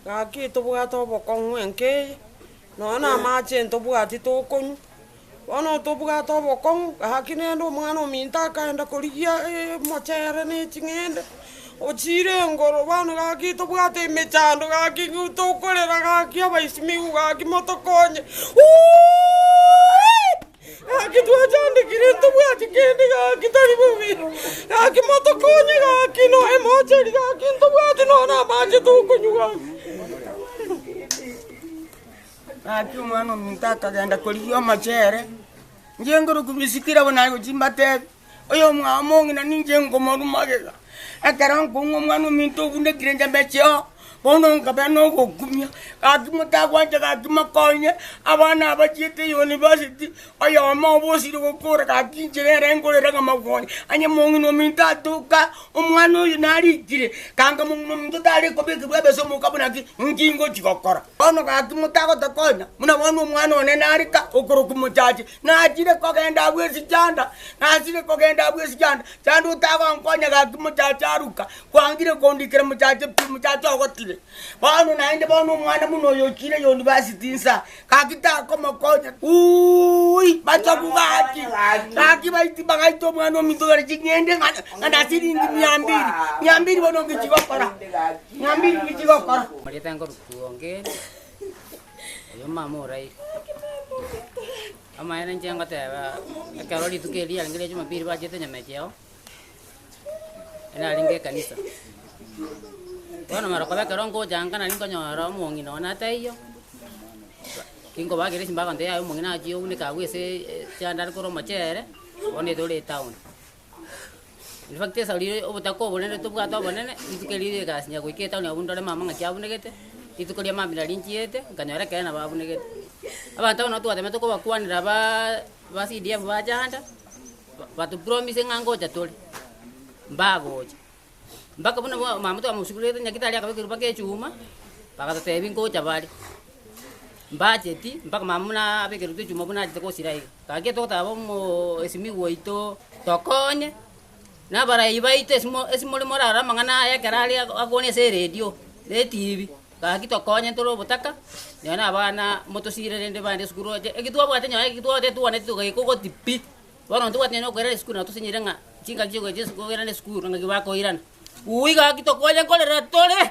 Gaki tobugata obokong'u enkeye noona amache ntobwati tokonyu bono tobugata obokong'u gaki nende omwana ominto akaenda korigia mochere na eching'ende ochire engoro bono gaki tobwate emechando gaki tokorera gaki abaisimigu gaki motokonye gaki twachandikire ntobwati kende gaki tari bubiri gaki motokonye gaki no emocheri gaki ntobwati nona amache tokonyu gaki Gaki omwana ominto akagenda korigia omochere njengoro kubisikira bona gochimbatebe oyo omwana omong'ina ninche ngomorumagega ekero nkong'wa omwana ominto obundekire njambecheo bono nkabe nogokumia gaki motagwanja gaki makonye abana abachiete university oyomo obosire gokora gaki ncherere engorere ng'amakonye anye mong'ina ominto atuka omwana oyo narikire kanga mong'ina ominto tarikobekirwa ebese omokabunaki nkingo chigokora bono gaki motagotokonya muna bono omwana one narika okoroku mochache nachire kogenda abwa esichanda nasire kogenda abwa esichanda chanda otagonkonya gaki mochache aruka kwangire kondikire mochache pi mochache ogotire bono naende bono omwana muno oyo ochire university nsa kakitakomokonya bachoku gaki baiti bagaita omwana ominto gari ching'ende ng'ana siringi 200 bono ngichigokora 200 ngichigokora marieta ngorukuongere oyo mama orai amaene nchengoteba ekero rituko eria arengere jumapili bachete nyama echeo enaringe ekanisa bono maroko bekero ngochanga nari nkonyora omong'ina one ataiyo kinkobagera esimbaga nte yaye omong'ina achio unika agwese chanda arikora omochere bono etore etown infact esaurire obotako obonene tobwate obonene rituko eria egasinya goika etown abwo ndore mama ng'aki abunegete rituko ria mambira rinchiete nkanyora ekere nabo abunegete abanto bono twatemete kobakwanera ba CDF bachanda batupromise ng'a ngocha tore mbagocha mpaka bono mama twamusugurete nyakitari akabekerwa mpaka echuma bagatotebi ngocha bari mbacheti mpaka mama buna abekerwa echuma buna achete gosira iga gaki togotaba omo esimigu oito tokonye nabarai baito esimori morara amang'ana aya ekero aria akonia ase eredio na etivi gaki tokonye ntore obotaka nero na abana motosire rende bande esukuru ekitwabwate nyoe ekitwabwate twanete togeka ogotipi bono ntobwate nyoe okoerera esukuru nabo tosinyire ng'a chingaki chigocha esukuru kogera na esukuru ng'aki bakoirana gaki tokonye nkorera tore.